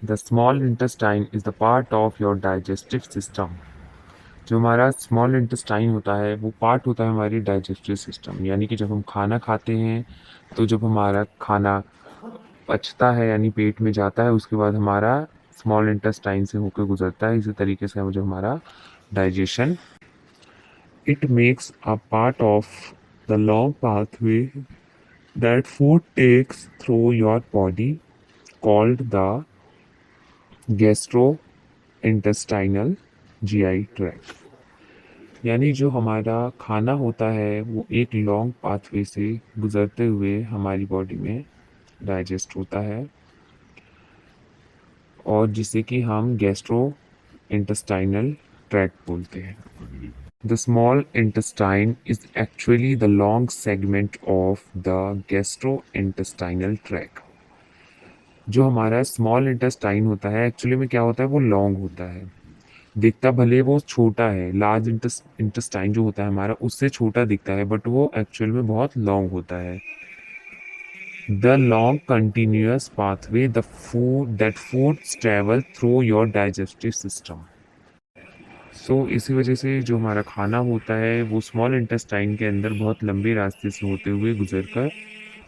The small intestine is the part of your digestive system. जो हमारा small intestine होता है वो पार्ट होता है हमारी डाइजेस्टिव सिस्टम, यानी कि जब हम खाना खाते हैं तो जब हमारा खाना पचता है यानी पेट में जाता है, उसके बाद हमारा स्मॉल इंटेस्टाइन से होकर गुजरता है। इसी तरीके से जो हमारा digestion, it makes a part of the long pathway that food takes through your body called the gastrointestinal GI tract. यानी जो हमारा खाना होता है वो एक लॉन्ग पाथवे से गुजरते हुए हमारी बॉडी में डाइजेस्ट होता है, और जिसे कि हम गैस्ट्रो इंटेस्टाइनल ट्रैक्ट बोलते हैं। The small intestine is actually the long segment of the gastro intestinal tract. जो हमारा स्मॉल इंटेस्टाइन होता है एक्चुअली में क्या होता है, वो लॉन्ग होता है। दिखता भले वो छोटा है, लार्ज इंटेस्टाइन जो होता है हमारा उससे छोटा दिखता है, बट वो एक्चुअल में बहुत लॉन्ग होता है। The long continuous pathway the food that foods travel through your digestive system. इसी वजह से जो हमारा खाना होता है वो स्मॉल इंटेस्टाइन के अंदर बहुत लंबे रास्ते से होते हुए गुजर कर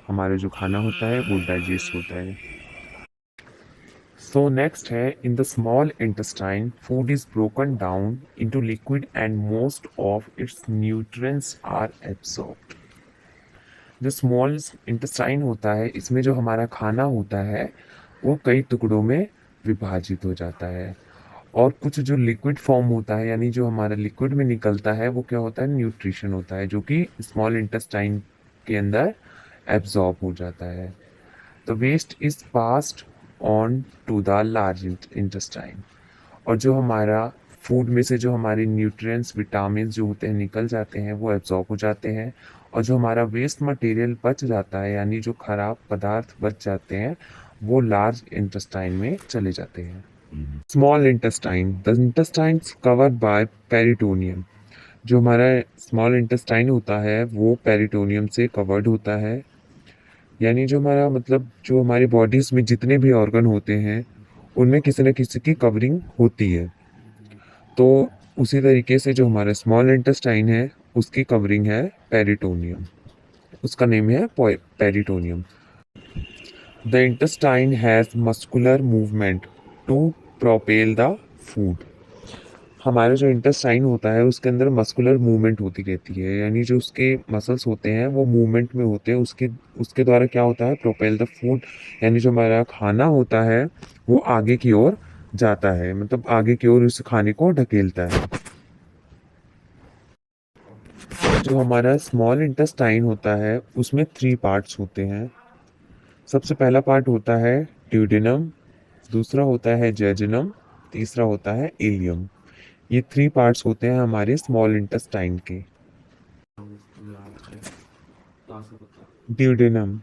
हमारा जो खाना होता है वो डाइजेस्ट होता है। नेक्स्ट है, in the small intestine food is broken down into liquid and most of its nutrients are absorbed. जो स्मॉल इंटेस्टाइन होता है इसमें जो हमारा खाना होता है वो कई टुकड़ों में विभाजित हो जाता है, और कुछ जो लिक्विड फॉर्म होता है यानी जो हमारा लिक्विड में निकलता है वो क्या होता है, न्यूट्रिशन होता है, जो कि स्मॉल इंटेस्टाइन के अंदर एब्जॉर्ब हो जाता है। The waste is passed on to the large intestine. और जो हमारा फूड में से जो हमारे न्यूट्रिएंट्स विटामिन जो होते हैं निकल जाते हैं, वो एब्जॉर्ब हो जाते हैं, और जो हमारा वेस्ट मटेरियल बच जाता है यानी जो खराब पदार्थ बच जाते हैं वो लार्ज इंटेस्टाइन में चले जाते हैं। Small intestine, the intestine covered by peritoneum. जो हमारा स्मॉल इंटेस्टाइन होता है वो पेरिटोनियम से कवर्ड होता है, यानी जो हमारा मतलब जो हमारी बॉडीज में जितने भी ऑर्गन होते हैं उनमें किसी न किसी की कवरिंग होती है। तो उसी तरीके से जो हमारा स्मॉल इंटेस्टाइन है उसकी कवरिंग है पेरिटोनियम, उसका नेम है peritoneum. The intestine has muscular movement to propel the food. हमारा जो इंटेस्टाइन होता है उसके अंदर मस्कुलर मूवमेंट होती रहती है, यानी जो उसके मसल्स होते हैं वो मूवमेंट में होते हैं, उसके उसके द्वारा क्या होता है, प्रोपेल द फूड, यानी जो हमारा खाना होता है वो आगे की ओर जाता है, मतलब आगे की ओर उस खाने को ढकेलता है। जो हमारा स्मॉल इंटेस्टाइन होता है उसमें 3 पार्ट्स होते हैं। सबसे पहला पार्ट होता है ड्यूडेनम, दूसरा होता है जेजुनम, तीसरा होता है इलियम। ये 3 पार्ट्स होते हैं हमारे स्मॉल इंटेस्टाइन के। ड्यूडेनम,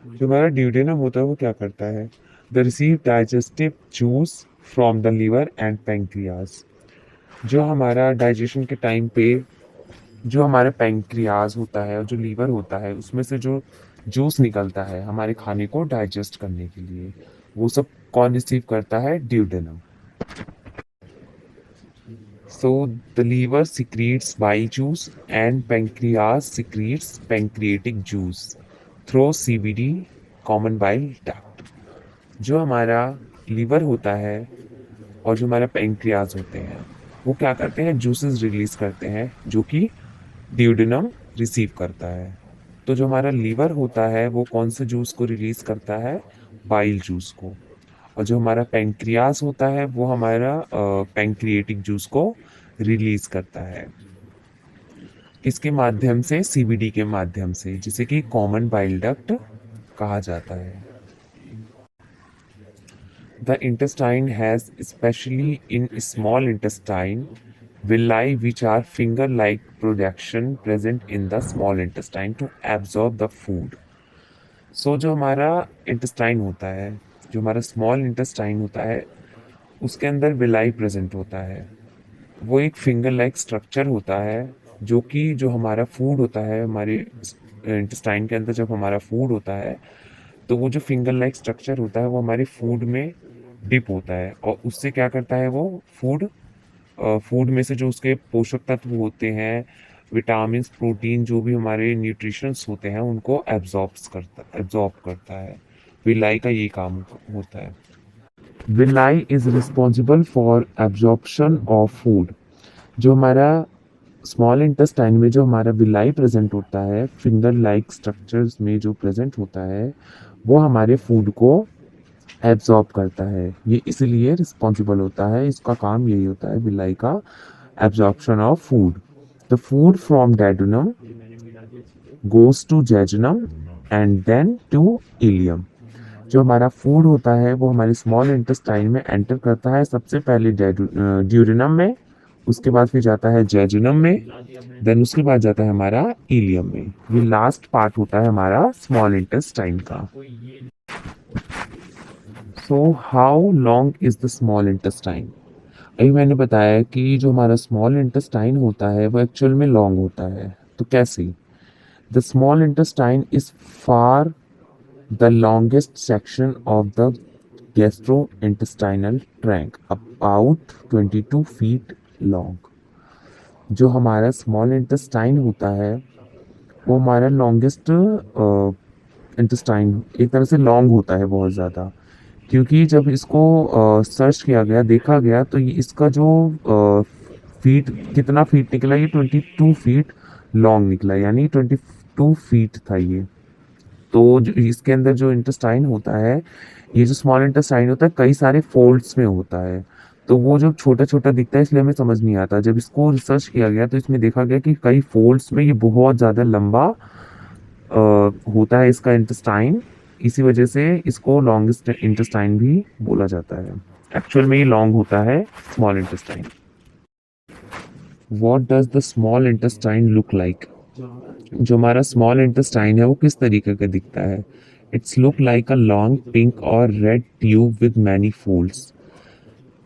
जो हमारा ड्यूडेनम होता है वो क्या करता है, the receive digestive juice from the liver and pancreas. जो हमारा डाइजेशन के टाइम पे जो हमारा पैंक्रियाज होता है और जो लीवर होता है उसमें से जो जूस निकलता है हमारे खाने को डाइजेस्ट करने के लिए, वो सब कौन रिसीव करता है, duodenum. The liver secretes bile juice and pancreas secretes pancreatic juice through CBD, common bile duct। जो हमारा लीवर होता है और जो हमारा पैंक्रियाज होते हैं वो क्या करते हैं, जूसेस रिलीज करते हैं जो कि ड्यूडेनम रिसीव करता है। तो जो हमारा लीवर होता है वो कौन से जूस को रिलीज करता है, बाइल जूस को, और जो हमारा पैंक्रियाज होता है वो हमारा पैंक्रिएटिक जूस को रिलीज करता है। इसके माध्यम से, सीबीडी के माध्यम से, जिसे कि कॉमन बाइल डक्ट कहा जाता है। The intestine has specially in small intestine villi which are finger-like projection present in the small intestine to absorb the food। जो हमारा इंटेस्टाइन होता है, जो हमारा स्मॉल इंटेस्टाइन होता है उसके अंदर विलाई प्रेजेंट होता है। वो एक फिंगर लाइक स्ट्रक्चर होता है जो कि जो हमारा फूड होता है, हमारे इंटेस्टाइन के अंदर जब हमारा फूड होता है तो वो जो फिंगर लाइक स्ट्रक्चर होता है वो हमारे फूड में डिप होता है और उससे क्या करता है वो फूड में से जो उसके पोषक तत्व होते हैं, विटामिन, प्रोटीन, जो भी हमारे न्यूट्रिशंस होते हैं उनको एब्जॉर्ब करता है। विलाई का ये काम होता है। Villi is responsible for absorption of food. जो हमारा स्मॉल इंटेस्टाइन में जो हमारा विलाई प्रेजेंट होता है, फिंगर लाइक स्ट्रक्चर्स में जो प्रेजेंट होता है, वो हमारे फूड को एब्जॉर्ब करता है। ये इसलिए रिस्पॉन्सिबल होता है, इसका काम यही होता है विलाई का, absorption of food. The food from duodenum goes to jejunum and then to ileum. जो हमारा फूड होता है वो हमारे स्मॉल इंटेस्टाइन में एंटर करता है, सबसे पहले ड्यूरिनम में, उसके बाद फिर जाता है जेजुनम में, देन उसके बाद जाता है हमारा इलियम में। ये लास्ट पार्ट होता है हमारा स्मॉल इंटेस्टाइन का। So how long is the small intestine? अभी मैंने बताया कि जो हमारा स्मॉल इंटेस्टाइन होता है वो एक्चुअल में लॉन्ग होता है। तो कैसे? The small intestine is far the longest section of the gastrointestinal tract, about 22 feet long। जो हमारा स्मॉल इंटेस्टाइन होता है वो हमारा लॉन्गेस्ट इंटेस्टाइन, एक तरह से लॉन्ग होता है बहुत ज़्यादा, क्योंकि जब इसको सर्च किया गया, देखा गया, तो ये इसका जो फीट, कितना फीट निकला, ये 22 फीट लॉन्ग निकला, यानी 22 फीट था ये। तो जो इसके अंदर जो इंटेस्टाइन होता है, ये जो स्मॉल इंटेस्टाइन होता है कई सारे फोल्ड्स में होता है, तो वो जब छोटा छोटा दिखता है इसलिए हमें समझ नहीं आता। जब इसको रिसर्च किया गया तो इसमें देखा गया कि कई फोल्ड्स में ये बहुत ज़्यादा लंबा होता है इसका इंटेस्टाइन, इसी वजह से इसको लॉन्गेस्ट इंटेस्टाइन भी बोला जाता है। एक्चुअल में ये लॉन्ग होता है small intestine. What does the small intestine look like? जो हमारा स्मॉल इंटेस्टाइन है वो किस तरीके का दिखता है? It's look like a long pink और red tube with many folds.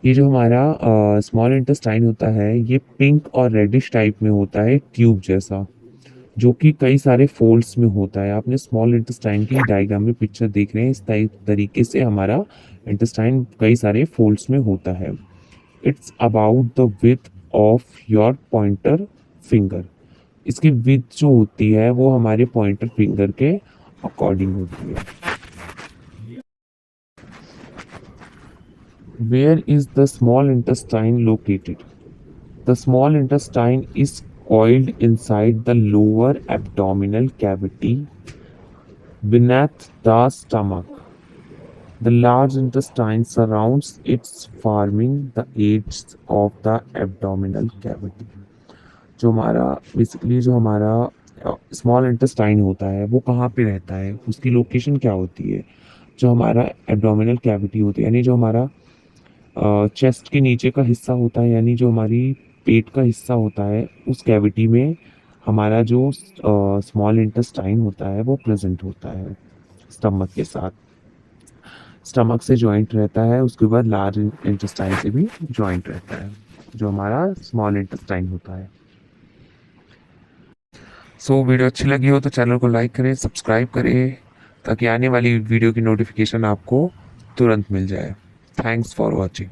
ये जो हमारा स्मॉल इंटेस्टाइन होता है ये पिंक और रेडिश टाइप में होता है, ट्यूब जैसा, जो कि कई सारे फोल्ड्स में होता है। आपने स्मॉल इंटेस्टाइन की डायग्राम में पिक्चर देख रहे हैं, इस तरीके से हमारा इंटेस्टाइन कई सारे फोल्ड्स में होता है। It's about the width of your pointer finger. इसकी विड्थ जो होती है वो हमारे पॉइंटर फिंगर के अकॉर्डिंग होती है। Where is the small intestine located? The small intestine is coiled inside the lower abdominal cavity beneath the stomach. The large intestine surrounds its, forming the edges of the abdominal cavity. जो हमारा basically जो हमारा small intestine होता है वो कहाँ पे रहता है, उसकी लोकेशन क्या होती है? जो हमारा एब्डोमिनल कैविटी होती है, यानी जो हमारा चेस्ट के नीचे का हिस्सा होता है, यानी जो हमारी पेट का हिस्सा होता है, उस कैविटी में हमारा जो स्मॉल इंटेस्टाइन होता है वो प्रेजेंट होता है स्टमक के साथ। स्टमक से जॉइंट रहता है, उसके बाद लार्ज इंटेस्टाइन से भी जॉइंट रहता है, जो हमारा स्मॉल इंटेस्टाइन होता है। सो वीडियो अच्छी लगी हो तो चैनल को लाइक करें, सब्सक्राइब करें, ताकि आने वाली वीडियो की नोटिफिकेशन आपको तुरंत मिल जाए। Thanks for watching.